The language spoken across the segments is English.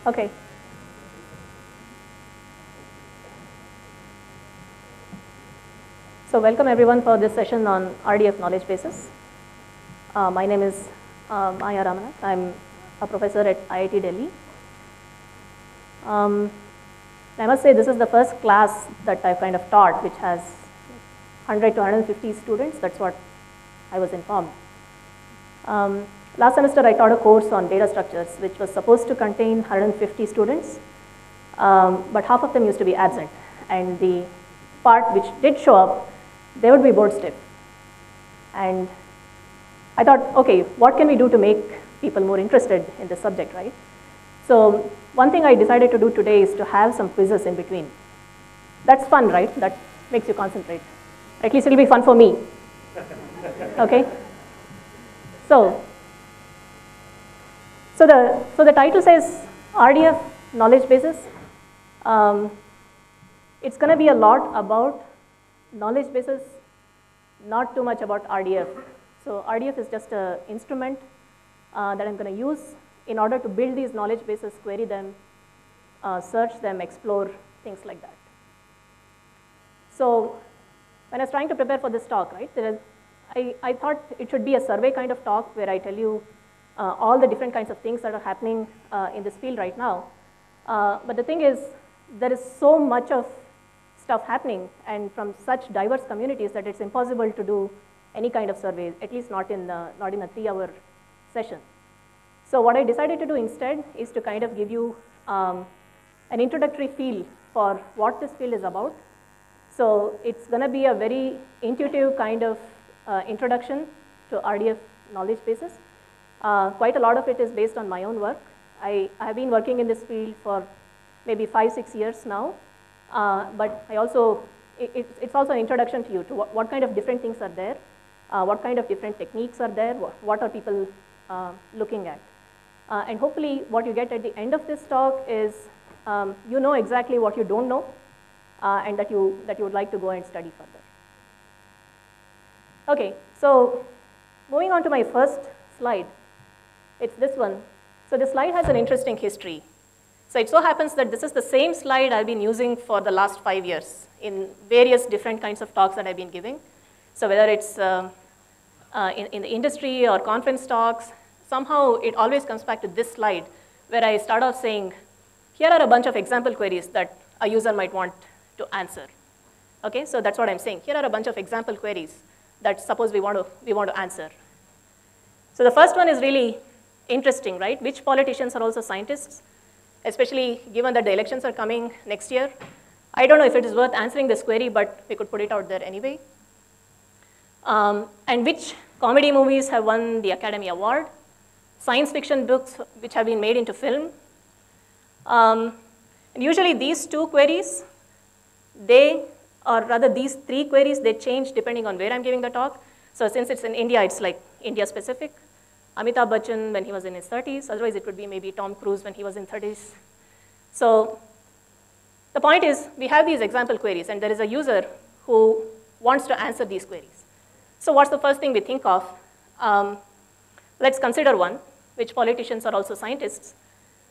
Okay. So welcome everyone for this session on RDF knowledge bases. My name is Maya Ramanath. I'm a professor at IIT Delhi. I must say this is the first class that I've kind of taught which has 100 to 150 students. That's what I was informed. Last semester I taught a course on data structures which was supposed to contain 150 students, but half of them used to be absent. And the part which did show up, they would be board stiff. And I thought, okay, what can we do to make people more interested in this subject, right? So one thing I decided to do today is to have some quizzes in between. That's fun, right? That makes you concentrate. At least it'll be fun for me. Okay? So the title says RDF knowledge bases. It's going to be a lot about knowledge bases, not too much about RDF. So RDF is just an instrument that I'm going to use in order to build these knowledge bases, query them, search them, explore, things like that. So when I was trying to prepare for this talk, right, I thought it should be a survey kind of talk where I tell you all the different kinds of things that are happening in this field right now. But the thing is, there is so much of stuff happening and from such diverse communities that it's impossible to do any kind of survey, at least not in a 3-hour session. So what I decided to do instead is to kind of give you an introductory feel for what this field is about. So it's going to be a very intuitive kind of introduction to RDF knowledge bases. Quite a lot of it is based on my own work. I have been working in this field for maybe 5-6 years now, but it's also an introduction to you to what kind of different things are there, what kind of different techniques are there, what are people looking at. And hopefully what you get at the end of this talk is you know exactly what you don't know and that you would like to go and study further. Okay, so moving on to my first slide, it's this one. So this slide has an interesting history. So it so happens that this is the same slide I've been using for the last 5 years in various different kinds of talks that I've been giving. So whether it's in the industry or conference talks, somehow it always comes back to this slide where I start off saying, here are a bunch of example queries that a user might want to answer. Okay, so that's what I'm saying. Here are a bunch of example queries that suppose we want to answer. So the first one is really interesting, right? Which politicians are also scientists? Especially given that the elections are coming next year. I don't know if it is worth answering this query, but we could put it out there anyway. And which comedy movies have won the Academy Award? Science fiction books which have been made into film. And usually these two queries, these three queries, they change depending on where I'm giving the talk. So since it's in India, it's like India specific. Amitabh Bachchan when he was in his 30s, otherwise it would be maybe Tom Cruise when he was in 30s. So the point is, we have these example queries, and there is a user who wants to answer these queries. So what's the first thing we think of? Let's consider one, which politicians are also scientists.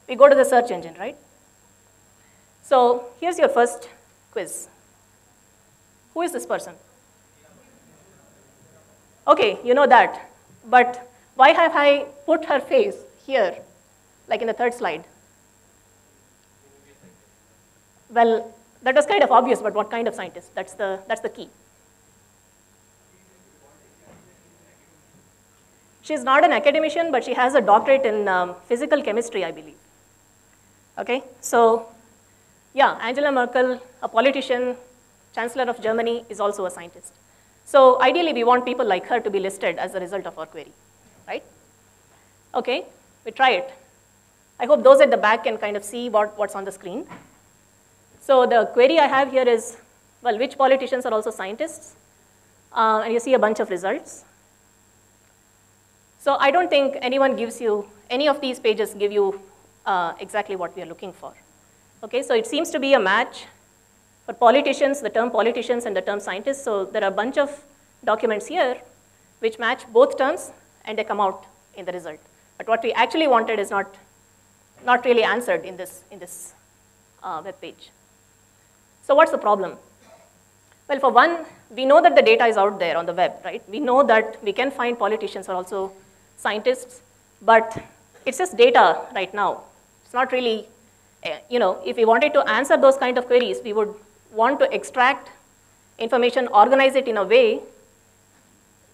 We go to the search engine, right? So here's your first quiz. Who is this person? Okay, you know that, but why have I put her face here, like in the third slide? Well, that was kind of obvious, but what kind of scientist? That's the key. She's not an academician, but she has a doctorate in physical chemistry, I believe. Okay, so yeah, Angela Merkel, a politician, Chancellor of Germany, is also a scientist. So ideally, we want people like her to be listed as a result of our query. Right? Okay, we try it. I hope those at the back can kind of see what's on the screen. So the query I have here is, well, which politicians are also scientists? And you see a bunch of results. So I don't think anyone gives you, any of these pages give you exactly what we are looking for. Okay, so it seems to be a match for politicians, the term politicians and the term scientists. So there are a bunch of documents here which match both terms, and they come out in the result. But what we actually wanted is not not really answered in this web page. So what's the problem? Well, for one, we know that the data is out there on the web, right? We know that we can find politicians or also scientists, but it's just data right now. It's not really, if we wanted to answer those kind of queries, we would want to extract information, organize it in a way.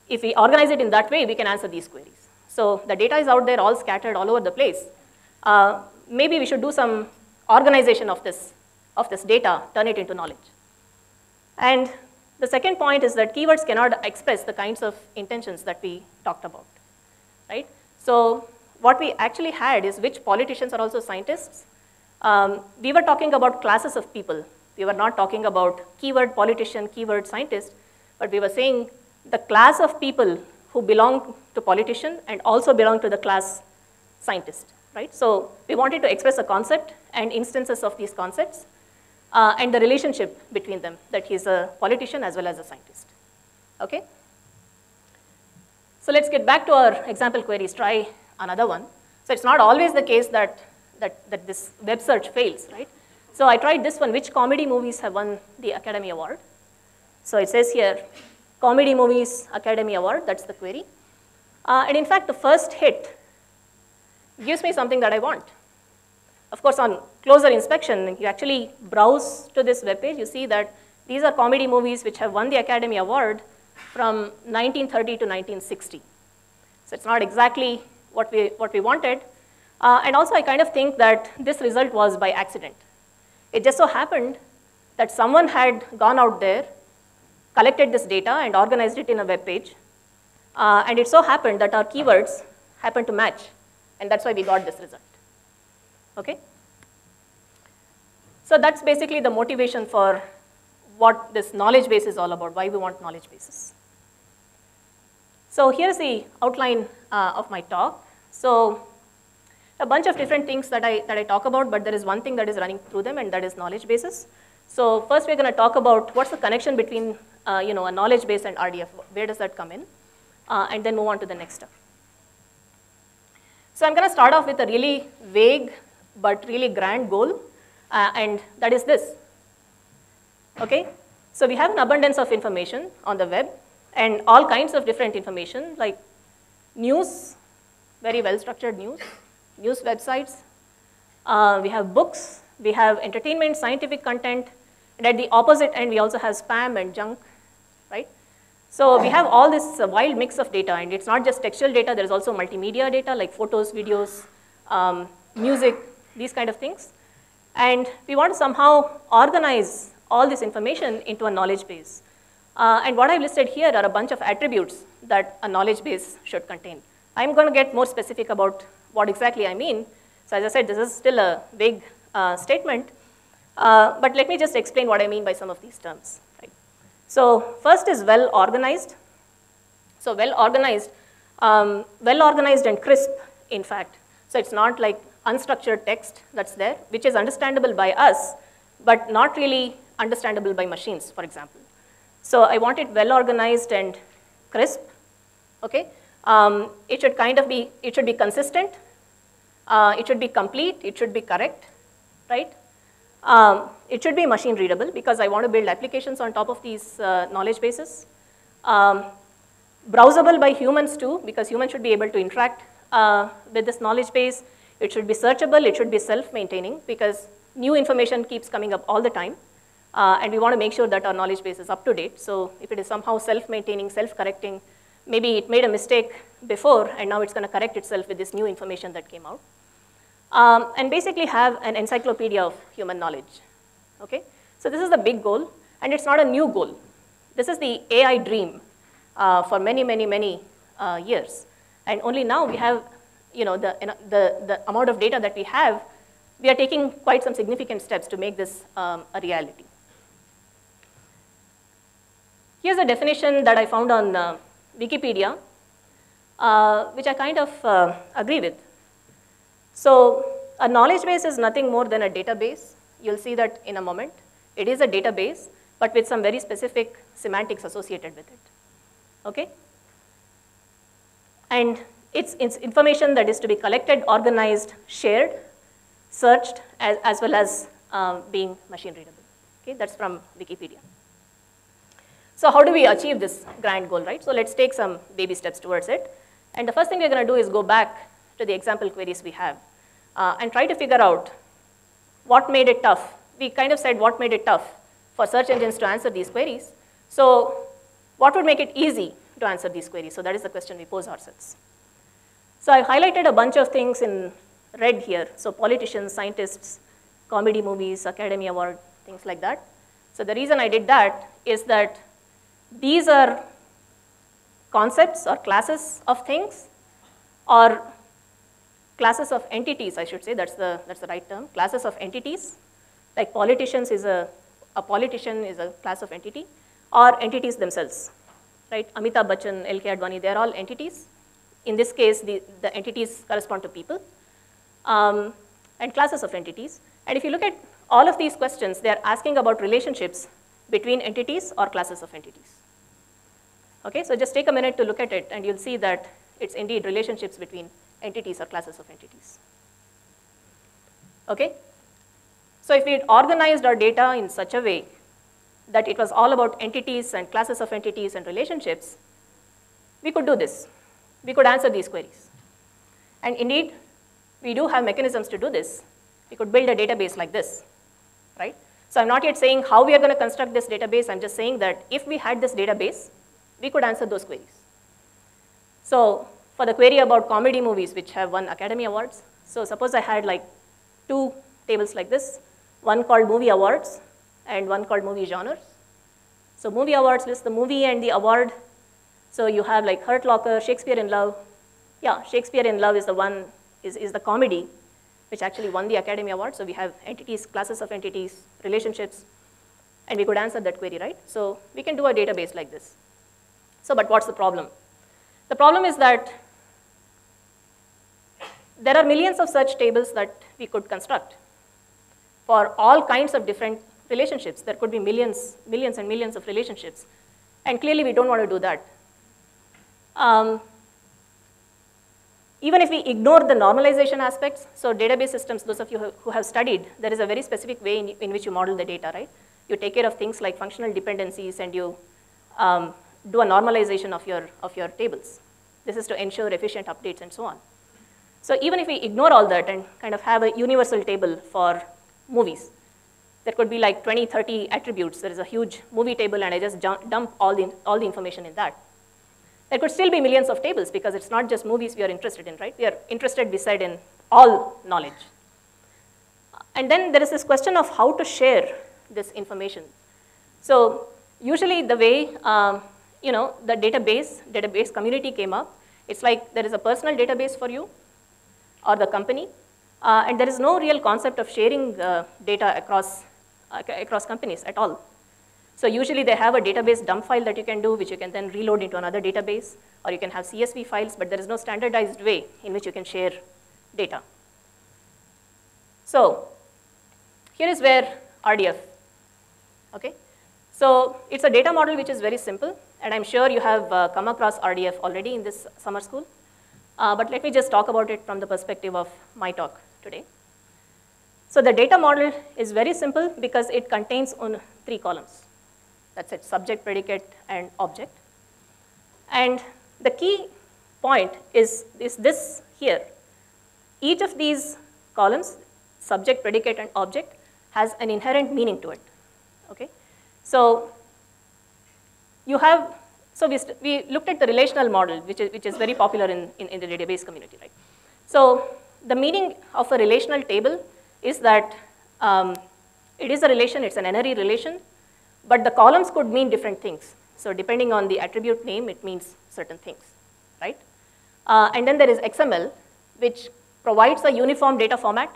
If we organize it in that way, we can answer these queries. So the data is out there, all scattered all over the place. Maybe we should do some organization of this data, turn it into knowledge. And the second point is that keywords cannot express the kinds of intentions that we talked about, right? So what we actually had is which politicians are also scientists. We were talking about classes of people. We were not talking about keyword politician, keyword scientist, but we were saying the class of people who belong to politician and also belong to the class scientist, right? So we wanted to express a concept and instances of these concepts and the relationship between them, that he's a politician as well as a scientist, okay? So let's get back to our example queries, try another one. So it's not always the case that this web search fails, right? So I tried this one, which comedy movies have won the Academy Award? So it says here, comedy movies Academy Award, that's the query. And in fact, the first hit gives me something that I want. Of course, on closer inspection, you actually browse to this web page, you see that these are comedy movies which have won the Academy Award from 1930 to 1960. So it's not exactly what we wanted. And also, I kind of think that this result was by accident. It just so happened that someone had gone out there, collected this data, and organized it in a web page. And it so happened that our keywords happened to match, and that's why we got this result. Okay? So that's basically the motivation for what this knowledge base is all about, why we want knowledge bases. So here's the outline of my talk. So a bunch of different things that I talk about, but there is one thing that is running through them, and that is knowledge bases. So first we're going to talk about what's the connection between a knowledge base and RDF, where does that come in, and then move on to the next step. So I'm going to start off with a really vague but really grand goal, and that is this. Okay? So we have an abundance of information on the web, and all kinds of different information like news, very well-structured news websites. We have books, we have entertainment, scientific content, and at the opposite end, we also have spam and junk, right? So we have all this wild mix of data, and it's not just textual data, there's also multimedia data like photos, videos, music, these kind of things. And we want to somehow organize all this information into a knowledge base. And what I've listed here are a bunch of attributes that a knowledge base should contain. I'm going to get more specific about what exactly I mean. So as I said, this is still a vague statement, but let me just explain what I mean by some of these terms. Right? So first is well-organized. So well-organized and crisp, in fact. So it's not like unstructured text that's there, which is understandable by us, but not really understandable by machines, for example. So I want it well-organized and crisp, okay? It should be consistent, it should be complete, it should be correct, right? It should be machine readable because I want to build applications on top of these knowledge bases. Browsable by humans too, because humans should be able to interact with this knowledge base. It should be searchable, it should be self-maintaining because new information keeps coming up all the time. And we want to make sure that our knowledge base is up to date. So if it is somehow self-maintaining, self-correcting, maybe it made a mistake before and now it's going to correct itself with this new information that came out. And basically have an encyclopedia of human knowledge, okay? So this is the big goal, and it's not a new goal. This is the AI dream for many, many, many years. And only now we have, the amount of data that we have, we are taking quite some significant steps to make this a reality. Here's a definition that I found on Wikipedia, which I kind of agree with. So a knowledge base is nothing more than a database. You'll see that in a moment. It is a database, but with some very specific semantics associated with it, okay? And it's information that is to be collected, organized, shared, searched as well as being machine readable. Okay, that's from Wikipedia. So how do we achieve this grand goal, right? So let's take some baby steps towards it. And the first thing we're going to do is go back to the example queries we have and try to figure out what made it tough. We kind of said what made it tough for search engines to answer these queries. So what would make it easy to answer these queries? So that is the question we pose ourselves. So I've highlighted a bunch of things in red here. So politicians, scientists, comedy movies, Academy Award, things like that. So the reason I did that is that these are concepts or classes of things, or classes of entities, I should say, that's the right term, classes of entities. Like politicians is a politician is a class of entity, or entities themselves, right? Amitabh Bachchan, L.K. Advani, they're all entities. In this case, the entities correspond to people, and classes of entities. And if you look at all of these questions, they're asking about relationships between entities or classes of entities. Okay, so just take a minute to look at it, and you'll see that it's indeed relationships between entities or classes of entities. Okay? So if we had organized our data in such a way that it was all about entities and classes of entities and relationships, we could do this. We could answer these queries. And indeed, we do have mechanisms to do this. We could build a database like this, right? So I'm not yet saying how we are going to construct this database. I'm just saying that if we had this database, we could answer those queries. So for the query about comedy movies, which have won Academy Awards, so suppose I had like 2 tables like this, one called movie awards and one called movie genres. So movie awards lists the movie and the award. So you have like Hurt Locker, Shakespeare in Love. Yeah, Shakespeare in Love is the one, is the comedy which actually won the Academy Award. So we have entities, classes of entities, relationships, and we could answer that query, right? So we can do a database like this. So, but what's the problem? The problem is that there are millions of such tables that we could construct for all kinds of different relationships. There could be millions and millions of relationships. And clearly we don't want to do that. Even if we ignore the normalization aspects, so database systems, those of you who have studied, there is a very specific way in which you model the data, right? You take care of things like functional dependencies, and you do a normalization of your tables. This is to ensure efficient updates and so on. So even if we ignore all that and kind of have a universal table for movies, there could be like 20, 30 attributes. There is a huge movie table, and I just dump all the information in that. There could still be millions of tables, because it's not just movies we are interested in, right? We are interested beside in all knowledge. And then there is this question of how to share this information. So usually the way the database community came up, it's like there is a personal database for you or the company, and there is no real concept of sharing data across companies at all. So usually they have a database dump file that you can do, which you can then reload into another database, or you can have CSV files, but there is no standardized way in which you can share data. So here is where RDF, okay? So it's a data model which is very simple, and I'm sure you have come across RDF already in this summer school. But let me just talk about it from the perspective of my talk today. So the data model is very simple because it contains 3 columns. That's it, subject, predicate, and object. And the key point is this here. Each of these columns, subject, predicate, and object, has an inherent meaning to it, okay? So you have, so we looked at the relational model, which is very popular in the database community, right? So the meaning of a relational table is that it is a relation, it's an n-ary relation, but the columns could mean different things. So depending on the attribute name, it means certain things, right? And then there is XML, which provides a uniform data format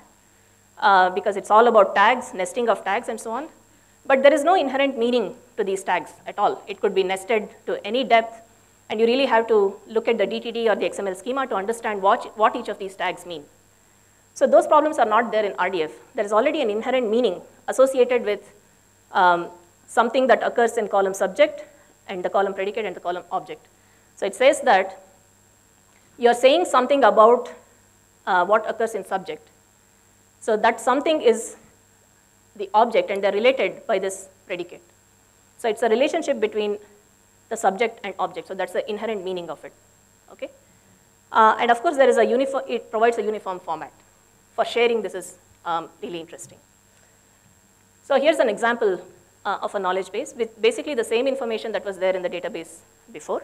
because it's all about tags, nesting of tags, and so on. But there is no inherent meaning to these tags at all. It could be nested to any depth, and you really have to look at the DTD or the XML schema to understand what each of these tags mean. So those problems are not there in RDF. There is already an inherent meaning associated with something that occurs in column subject and the column predicate and the column object. So it says that you're saying something about what occurs in subject. So that something is the object, and they're related by this predicate. So it's a relationship between the subject and object. So that's the inherent meaning of it. Okay? And of course, there is a it provides a uniform format. For sharing, this is really interesting. So here's an example of a knowledge base with basically the same information that was there in the database before.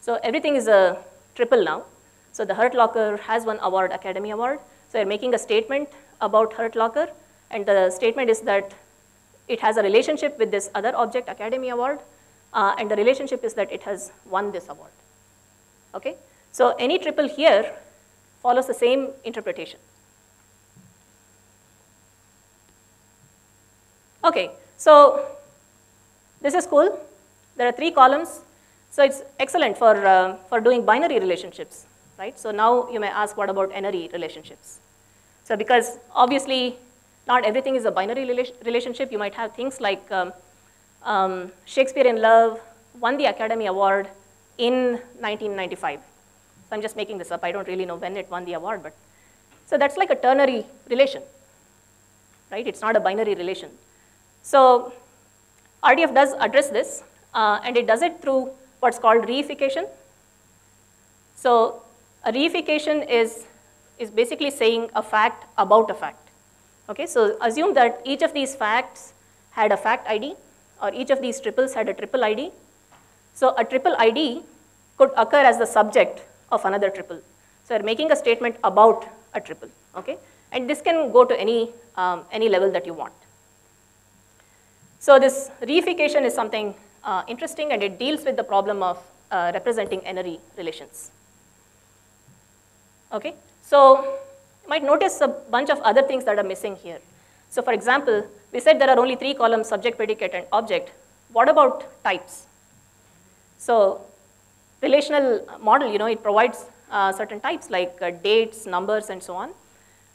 So everything is a triple now. So the Hurt Locker has one award, Academy Award. So you're making a statement about Hurt Locker, and the statement is that it has a relationship with this other object, Academy Award, and the relationship is that it has won this award. Okay? So any triple here follows the same interpretation. Okay, so this is cool. There are 3 columns. So it's excellent for doing binary relationships, right? So now you may ask, what about n-ary relationships? So because obviously not everything is a binary relationship. You might have things like Shakespeare in Love won the Academy Award in 1995. So I'm just making this up. I don't really know when it won the award, but so that's like a ternary relation, right? It's not a binary relation. So RDF does address this, and it does it through what's called reification. So a reification is basically saying a fact about a fact. Okay, so assume that each of these facts had a fact ID, or each of these triples had a triple ID. So a triple ID could occur as the subject of another triple. So you're making a statement about a triple, okay? And this can go to any level that you want. So this reification is something interesting, and it deals with the problem of representing n-ary relations. Okay, so you might notice a bunch of other things that are missing here. So for example, we said there are only 3 columns, subject, predicate, and object. What about types? So relational model, it provides certain types like dates, numbers, and so on.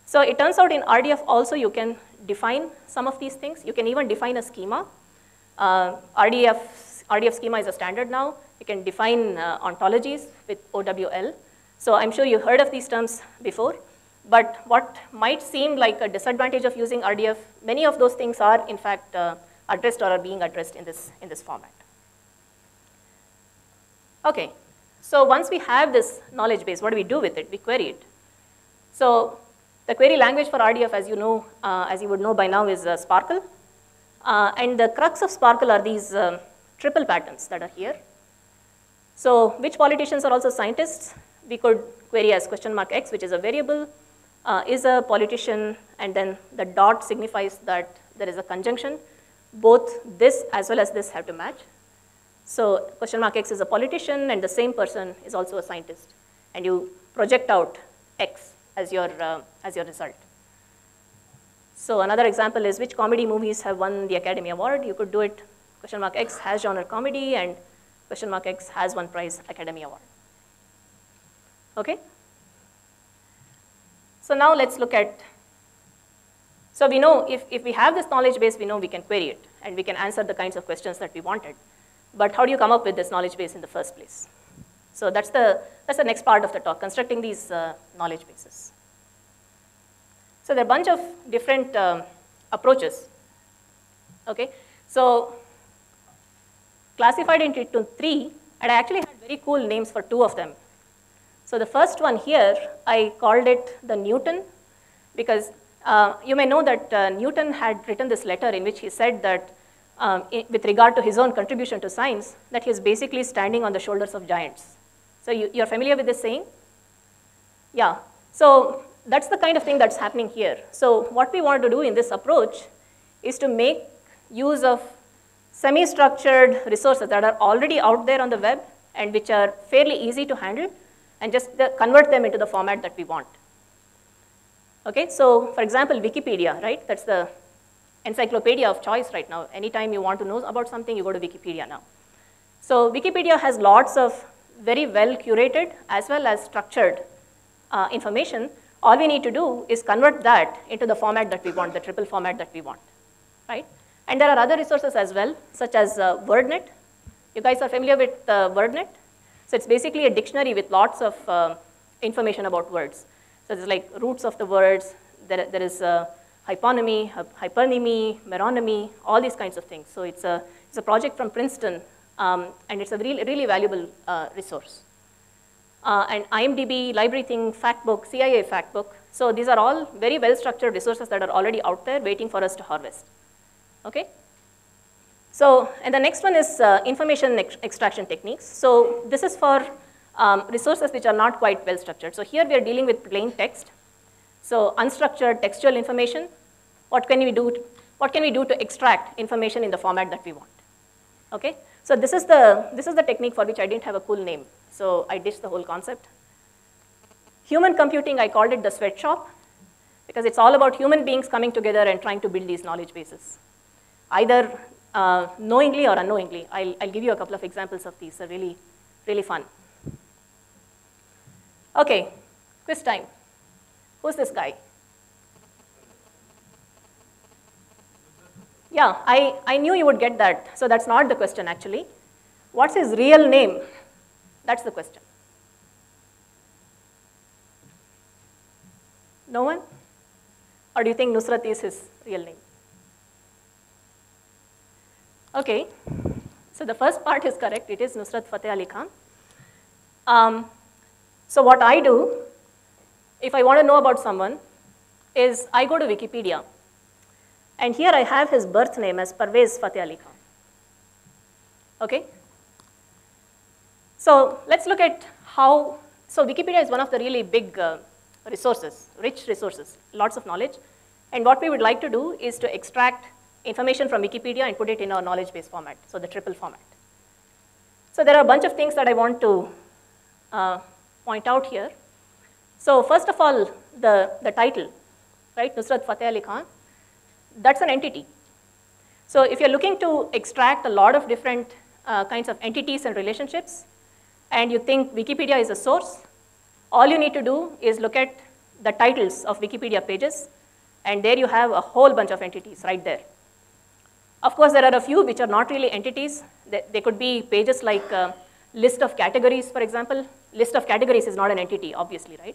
So it turns out in RDF also you can define some of these things. You can even define a schema. RDF schema is a standard now. You can define ontologies with OWL. So I'm sure you heard of these terms before. But what might seem like a disadvantage of using RDF, many of those things are in fact addressed or are being addressed in this format. Okay, so once we have this knowledge base, what do we do with it? We query it. So the query language for RDF, as you would know by now, is SPARQL. And the crux of SPARQL are these triple patterns that are here. So which politicians are also scientists? We could query as $X, which is a variable, is a politician, and then the dot signifies that there is a conjunction. Both this as well as this have to match. So $X is a politician, and the same person is also a scientist. And you project out X as your result. So another example is which comedy movies have won the Academy Award? You could do it, $X has genre comedy, and $X has won prize Academy Award. Okay? So now let's look at, so we know if we have this knowledge base, we know we can query it, and we can answer the kinds of questions that we wanted. But how do you come up with this knowledge base in the first place? So that's the next part of the talk, constructing these knowledge bases. So there are a bunch of different approaches. Okay, so classified into 3, and I actually had very cool names for 2 of them. So the first one here, I called it the Newton, because you may know that Newton had written this letter in which he said that with regard to his own contribution to science, that he is basically standing on the shoulders of giants. So you're familiar with this saying? Yeah, so that's the kind of thing that's happening here. So what we want to do in this approach is to make use of semi-structured resources that are already out there on the web and which are fairly easy to handle, and just convert them into the format that we want. Okay, so for example, Wikipedia, right? That's the encyclopedia of choice right now. Anytime you want to know about something, you go to Wikipedia now. So Wikipedia has lots of very well curated as well as structured information. All we need to do is convert that into the format that we want, the triple format that we want, right? And there are other resources as well, such as WordNet. You guys are familiar with WordNet? So it's basically a dictionary with lots of information about words. So there's like roots of the words. There is hyponymy, hypernymy, meronymy, all these kinds of things. So it's a project from Princeton, and it's a really valuable resource. And IMDb, LibraryThing, Factbook, CIA Factbook. So these are all very well-structured resources that are already out there waiting for us to harvest. Okay? So, and the next one is information extraction techniques. So this is for resources which are not quite well-structured. So here we are dealing with plain text. So unstructured textual information, what can we do to extract information in the format that we want? Okay? So this is the technique for which I didn't have a cool name. So I ditched the whole concept. Human computing, I called it the sweatshop, because it's all about human beings coming together and trying to build these knowledge bases, either knowingly or unknowingly. I'll give you a couple of examples of these. They're really fun. Okay, quiz time. Who's this guy? Yeah, I knew you would get that. So that's not the question, actually. What's his real name? That's the question. No one? Or do you think Nusrat is his real name? Okay, so the first part is correct. It is Nusrat Fateh Ali Khan. So what I do, if I want to know about someone, is I go to Wikipedia. And here I have his birth name as Parvez Fateh Ali Khan. Okay? So let's look at how, so Wikipedia is one of the really big resources, rich resources, lots of knowledge. And what we would like to do is to extract information from Wikipedia and put it in our knowledge base format, so the triple format. So there are a bunch of things that I want to point out here. So first of all, the title, right, Nusrat Fateh Ali Khan, that's an entity. So if you're looking to extract a lot of different kinds of entities and relationships, and you think Wikipedia is a source, all you need to do is look at the titles of Wikipedia pages, and there you have a whole bunch of entities right there. Of course, there are a few which are not really entities. They could be pages like list of categories, for example. List of categories is not an entity, obviously, right?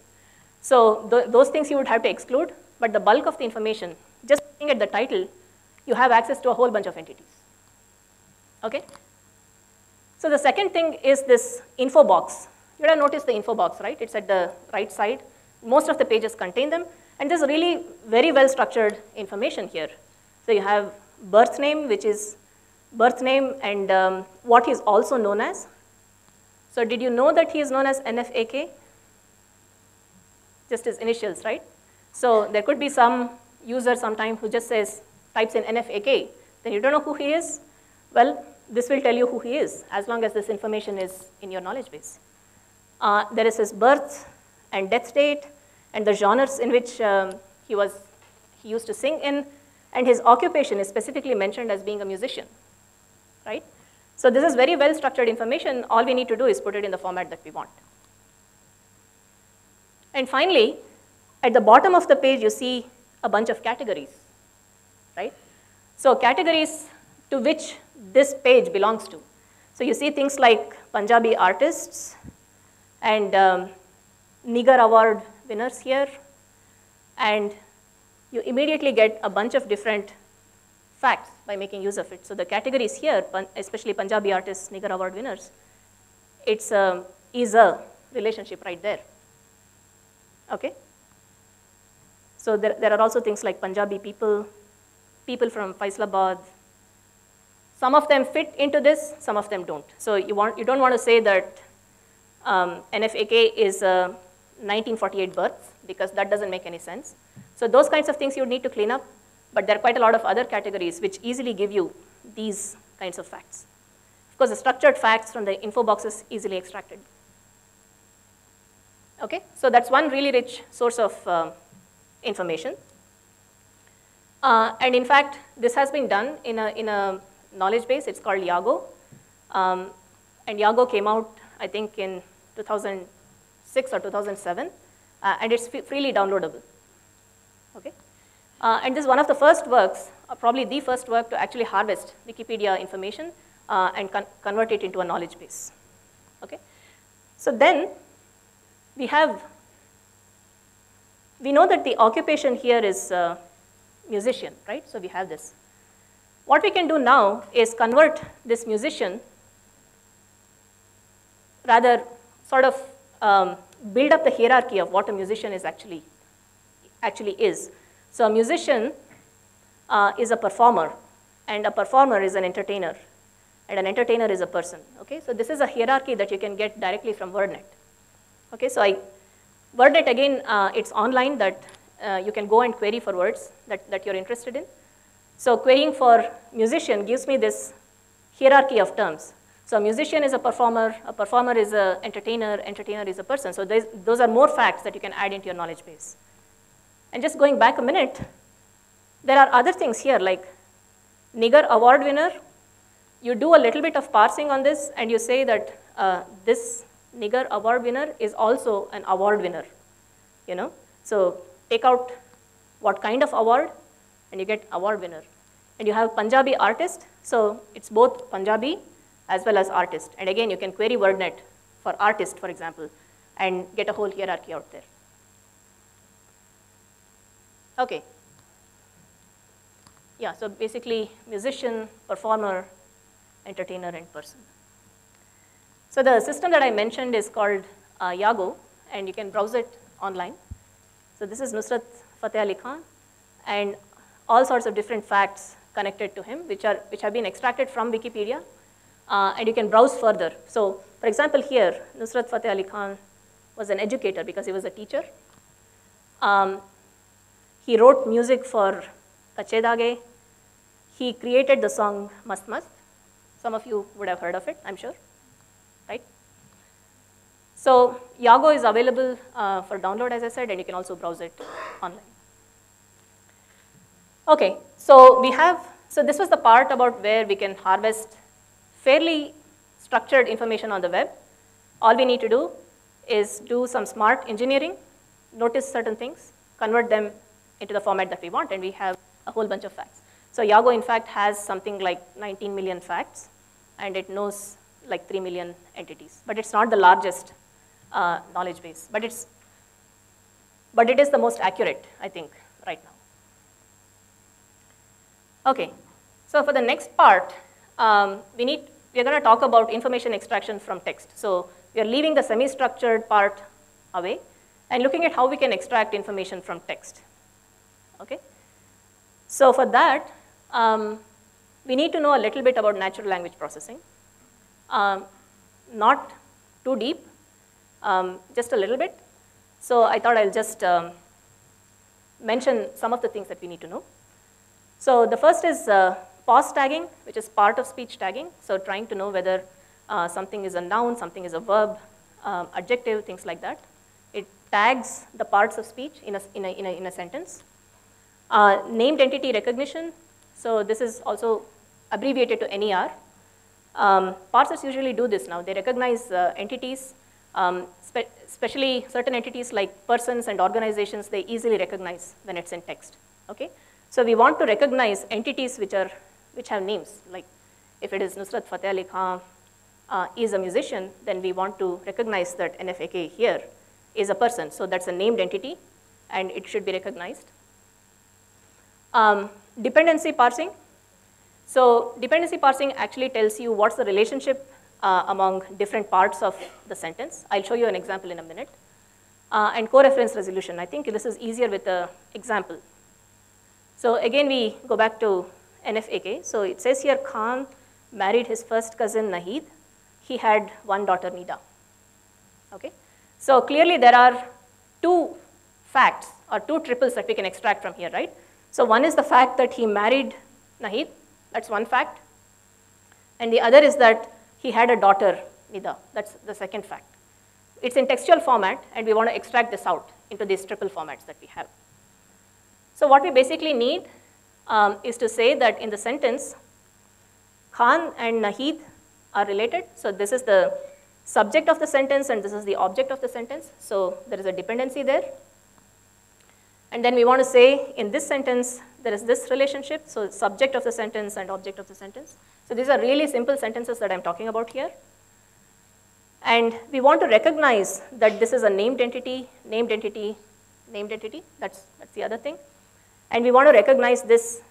So those things you would have to exclude, but the bulk of the information, just looking at the title, you have access to a whole bunch of entities. Okay? So the second thing is this info box. You would have noticed the info box, right? It's at the right side. Most of the pages contain them, and there's really very well-structured information here. So you have birth name, which is birth name and what he's also known as. So did you know that he is known as NFAK? Just his initials, right? So there could be some user sometime who just types in NFAK, then you don't know who he is. Well, this will tell you who he is, as long as this information is in your knowledge base. There is his birth and death date, and the genres in which he used to sing in, and his occupation is specifically mentioned as being a musician, right? So this is very well-structured information. All we need to do is put it in the format that we want. And finally, at the bottom of the page, you see a bunch of categories, right? So categories to which this page belongs to. So you see things like Punjabi artists and Nigar Award winners here, and you immediately get a bunch of different facts by making use of it. So the categories here, especially Punjabi artists, Nigar Award winners, it's is a relationship right there. Okay? So there are also things like Punjabi people, people from Faisalabad. Some of them fit into this, some of them don't. So you don't want to say that NFAK is 1948 birth, because that doesn't make any sense. So those kinds of things you need to clean up, but there are quite a lot of other categories which easily give you these kinds of facts. Of course, the structured facts from the info box is easily extracted. Okay, so that's one really rich source of information. And in fact, this has been done in a knowledge base. It's called Yago. And Yago came out, I think, in 2006 or 2007. And it's freely downloadable. Okay? And this is one of the first works, probably the first work to actually harvest Wikipedia information and convert it into a knowledge base. Okay? So then we know that the occupation here is musician, right? So we have this. What we can do now is convert this musician, rather sort of build up the hierarchy of what a musician is actually is. So a musician is a performer, and a performer is an entertainer, and an entertainer is a person. Okay, so this is a hierarchy that you can get directly from WordNet. Okay, so WordNet again, it's online that you can go and query for words that you're interested in. So querying for musician gives me this hierarchy of terms. So a musician is a performer is an entertainer is a person. So those are more facts that you can add into your knowledge base. And just going back a minute, there are other things here like Nigger award winner. You do a little bit of parsing on this and you say that this Nigger award winner is also an award winner, you know. So take out what kind of award and you get award winner. And you have Punjabi artist, so it's both Punjabi as well as artist. And again, you can query WordNet for artist, for example, and get a whole hierarchy out there. Okay. Yeah, so basically musician, performer, entertainer, and person. So the system that I mentioned is called Yago, and you can browse it online. So this is Nusrat Fateh Ali Khan, and all sorts of different facts connected to him, which have been extracted from Wikipedia, and you can browse further. So, for example, here, Nusrat Fateh Ali Khan was an educator because he was a teacher. He wrote music for Kache Dage. He created the song Mast Mast. Some of you would have heard of it, I'm sure, right? So Yago is available for download, as I said, and you can also browse it online. Okay, so this was the part about where we can harvest fairly structured information on the web. All we need to do is do some smart engineering, notice certain things, convert them into the format that we want, and we have a whole bunch of facts. So Yago, in fact, has something like 19 million facts, and it knows like 3 million entities. But it's not the largest knowledge base, but it is the most accurate, I think, right now. Okay, so for the next part, we're going to talk about information extraction from text. So we are leaving the semi-structured part away and looking at how we can extract information from text. Okay, so for that, we need to know a little bit about natural language processing. Not too deep, just a little bit. So I thought I'll just mention some of the things that we need to know. So the first is pause tagging, which is part of speech tagging. So trying to know whether something is a noun, something is a verb, adjective, things like that. It tags the parts of speech in a sentence. Named entity recognition. So this is also abbreviated to NER. Parsers usually do this now. They recognize entities, especially certain entities like persons and organizations, they easily recognize when it's in text. Okay? So we want to recognize entities which have names. Like if it is Nusrat Fateh Ali Khan is a musician, then we want to recognize that NFAK here is a person. So that's a named entity, and it should be recognized. Dependency parsing. So dependency parsing actually tells you what's the relationship among different parts of the sentence. I'll show you an example in a minute. And coreference resolution. I think this is easier with an example. So again, we go back to NFAK. So it says here, Khan married his first cousin Nahid. He had one daughter, Nida. Okay? So clearly there are two facts or two triples that we can extract from here, right? So one is the fact that he married Nahid. That's one fact. And the other is that he had a daughter, Nida. That's the second fact. It's in textual format, and we want to extract this out into these triple formats that we have. So what we basically need is to say that in the sentence, Khan and Nahid are related. So this is the subject of the sentence, and this is the object of the sentence. So there is a dependency there. And then we want to say in this sentence, there is this relationship, so subject of the sentence and object of the sentence. So these are really simple sentences that I'm talking about here. And we want to recognize that this is a named entity, named entity, named entity. That's the other thing. And we want to recognize this